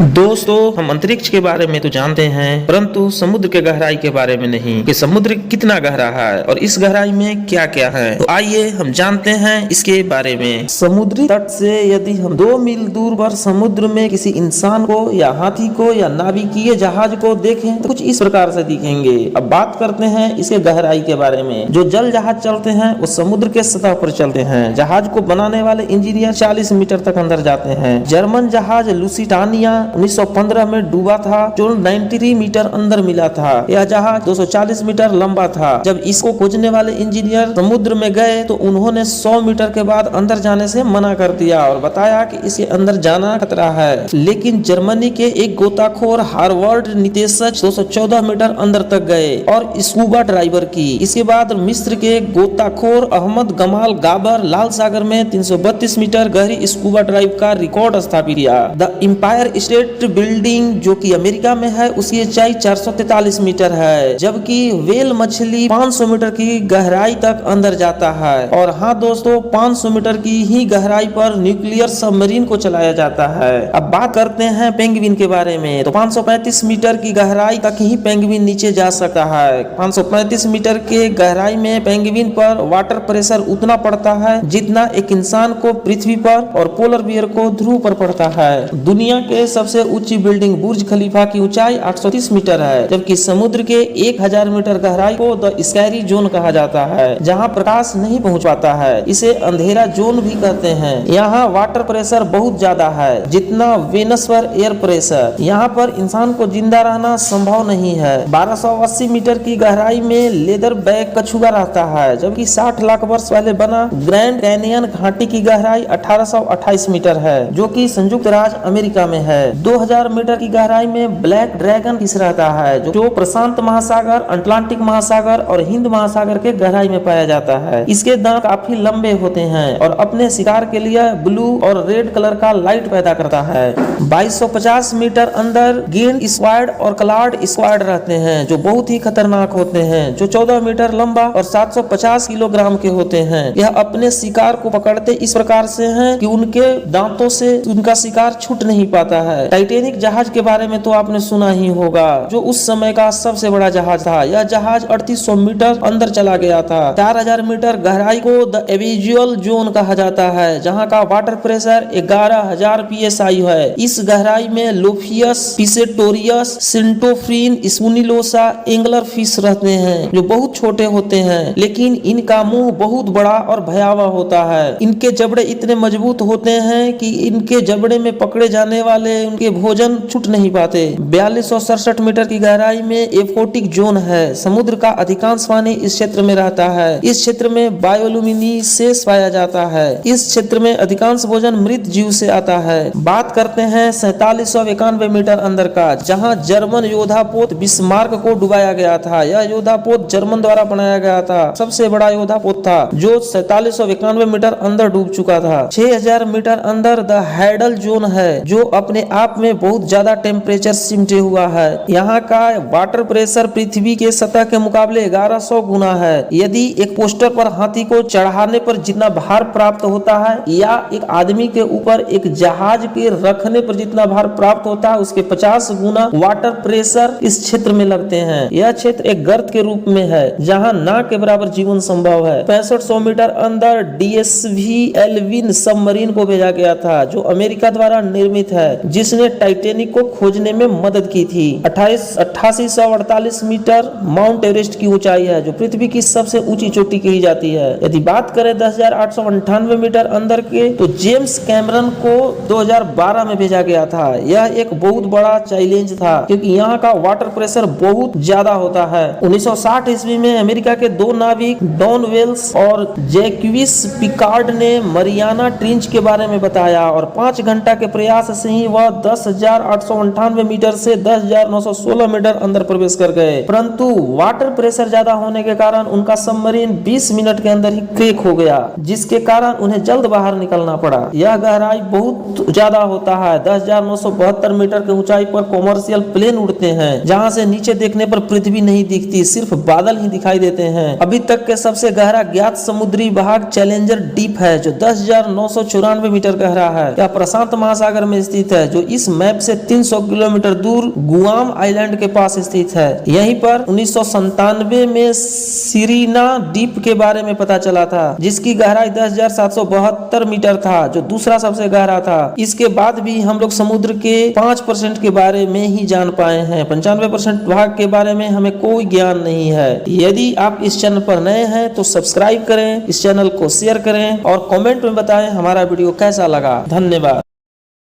दोस्तों, हम अंतरिक्ष के बारे में तो जानते हैं, परंतु समुद्र के गहराई के बारे में नहीं कि समुद्र कितना गहरा है और इस गहराई में क्या क्या है। तो आइए हम जानते हैं इसके बारे में। समुद्री तट से यदि हम 2 मील दूर पर समुद्र में किसी इंसान को या हाथी को या नाविकीय जहाज को देखें तो कुछ इस प्रकार से दिखेंगे। अब बात करते हैं इसके गहराई के बारे में। जो जल जहाज चलते हैं वो समुद्र के सतह पर चलते हैं। जहाज को बनाने वाले इंजीनियर 40 मीटर तक अंदर जाते हैं। जर्मन जहाज लुसिटानिया 1915 में डूबा था, जो 93 मीटर अंदर मिला था। यह जहाज 240 मीटर लंबा था। जब इसको खोजने वाले इंजीनियर समुद्र में गए तो उन्होंने 100 मीटर के बाद अंदर जाने से मना कर दिया और बताया कि इसके अंदर जाना खतरा है। लेकिन जर्मनी के एक गोताखोर हार्वर्ड निदेशक 214 मीटर अंदर तक गए और स्कूबा ड्राइवर की। इसके बाद मिस्र के गोताखोर अहमद गमाल गाबर लाल सागर में 332 मीटर गहरी स्कूबा ड्राइव का रिकॉर्ड स्थापित किया। द एम्पायर स्टेट बिल्डिंग जो कि अमेरिका में है, उसकी ऊंचाई 443 मीटर है, जबकि वेल मछली 500 मीटर की गहराई तक अंदर जाता है। और हाँ दोस्तों, 500 मीटर की ही गहराई पर न्यूक्लियर सबमरीन को चलाया जाता है। अब बात करते हैं पेंगुइन के बारे में। तो 535 मीटर की गहराई तक ही पेंगुइन नीचे जा सकता है। 535 मीटर के गहराई में पेंगुइन पर वाटर प्रेशर उतना पड़ता है जितना एक इंसान को पृथ्वी पर और पोलर बियर को ध्रुव पर पड़ता है। दुनिया के सबसे ऊंची बिल्डिंग बुर्ज खलीफा की ऊंचाई 830 मीटर है, जबकि समुद्र के 1000 मीटर गहराई को द स्काई जोन कहा जाता है, जहां प्रकाश नहीं पहुंच पाता है। इसे अंधेरा जोन भी कहते हैं। यहाँ वाटर प्रेशर बहुत ज्यादा है, जितना वेनस पर एयर प्रेशर। यहाँ पर इंसान को जिंदा रहना संभव नहीं है। 1280 मीटर की गहराई में लेदर बैग कछुआ रहता है, जबकि 60 लाख वर्ष पहले बना ग्रैंड कैनियन घाटी की गहराई 1828 मीटर है, जो कि संयुक्त राज्य अमेरिका में है। 2000 मीटर की गहराई में ब्लैक ड्रैगन फिश रहता है, जो प्रशांत महासागर, अटलांटिक महासागर और हिंद महासागर के गहराई में पाया जाता है। इसके दांत काफी लंबे होते हैं और अपने शिकार के लिए ब्लू और रेड कलर का लाइट पैदा करता है। 2250 मीटर अंदर गिंड स्क्वाड और क्लाउड स्क्वाड रहते हैं, जो बहुत ही खतरनाक होते हैं, जो 14 मीटर लंबा और 750 किलोग्राम के होते हैं। यह अपने शिकार को पकड़ते इस प्रकार से हैं कि उनके दांतों से उनका शिकार छूट नहीं पाता है। टाइटैनिक जहाज के बारे में तो आपने सुना ही होगा, जो उस समय का सबसे बड़ा जहाज था। यह जहाज 3800 मीटर अंदर चला गया था। 4000 मीटर गहराई को द एबिजुअल जोन कहा जाता है, जहां का वाटर प्रेशर 11000 psi है। इस गहराई में लोफियस, पिसेटोरियस, सिंटोफ्रीन, स्पूनिलोसा एंगलर फिश रहते हैं, जो बहुत छोटे होते हैं, लेकिन इनका मुंह बहुत बड़ा और भयावह होता है। इनके जबड़े इतने मजबूत होते हैं कि इनके जबड़े में पकड़े जाने वाले उनके भोजन छूट नहीं पाते। 4267 मीटर की गहराई में एफोटिक जोन है। समुद्र का अधिकांश पानी इस क्षेत्र में रहता है। इस क्षेत्र में बायोलुमिनेसेंस पाया जाता है। इस क्षेत्र में अधिकांश भोजन मृत जीव से आता है। बात करते हैं 4791 मीटर अंदर का, जहां जर्मन योद्धापोत बिस्मार्क को डुबाया गया था। यह योद्धापोत जर्मन द्वारा बनाया गया था, सबसे बड़ा योद्धापोत था, जो 4791 मीटर अंदर डूब चुका था। 6000 मीटर अंदर द हैडल जोन है, जो अपने आप में बहुत ज्यादा टेम्परेचर सिमटे हुआ है। यहाँ का वाटर प्रेशर पृथ्वी के सतह के मुकाबले 1100 गुना है। यदि एक पोस्टर पर हाथी को चढ़ाने पर जितना भार प्राप्त होता है, या एक आदमी के ऊपर एक जहाज के रखने पर जितना भार प्राप्त होता है, उसके 50 गुना वाटर प्रेशर इस क्षेत्र में लगते हैं। यह क्षेत्र एक गर्त के रूप में है, जहाँ नाक के बराबर जीवन संभव है। 6500 मीटर अंदर DSV एल्विन सबमरीन को भेजा गया था, जो अमेरिका द्वारा निर्मित है, जिसने टाइटैनिक को खोजने में मदद की थी। 8848 मीटर माउंट एवरेस्ट की ऊंचाई है, जो पृथ्वी की सबसे ऊंची चोटी कही जाती है। यदि बात करें 10,898 मीटर अंदर के, तो जेम्स कैमरन को 2012 में भेजा गया था। यह एक बहुत बड़ा चैलेंज था, क्योंकि यहाँ का वाटर प्रेशर बहुत ज्यादा होता है। 1960 ईस्वी में अमेरिका के 2 नाविक डॉन वेल्स और जैक्विस पिकार्ड ने मरियाना ट्रेंच के बारे में बताया, और 5 घंटा के प्रयास से ही वह 10,898 मीटर से 10,916 मीटर किलोमीटर अंदर प्रवेश कर गए, परंतु वाटर प्रेशर ज्यादा होने के कारण उनका सबमरीन 20 मिनट के अंदर ही क्रैक हो गया, जिसके कारण उन्हें जल्द बाहर निकलना पड़ा। यह गहराई बहुत ज्यादा होता है। 10,972 मीटर की ऊंचाई पर कॉमर्शियल प्लेन उड़ते हैं, जहां से नीचे देखने पर पृथ्वी नहीं दिखती, सिर्फ बादल ही दिखाई देते हैं। अभी तक के सबसे गहरा ज्ञात समुद्री भाग चैलेंजर डीप है, जो 10,994 मीटर गहरा है। यह प्रशांत महासागर में स्थित है, जो इस मैप से 300 किलोमीटर दूर गुआम आइलैंड के पास स्थित है। यहीं पर 1997 में सिरीना डीप के बारे में पता चला था, जिसकी गहराई 10,772 मीटर था, जो दूसरा सबसे गहरा था। इसके बाद भी हम लोग समुद्र के 5% के बारे में ही जान पाए हैं। 95% भाग के बारे में हमें कोई ज्ञान नहीं है। यदि आप इस चैनल पर नए हैं तो सब्सक्राइब करें, इस चैनल को शेयर करें और कमेंट में बताएं हमारा वीडियो कैसा लगा। धन्यवाद।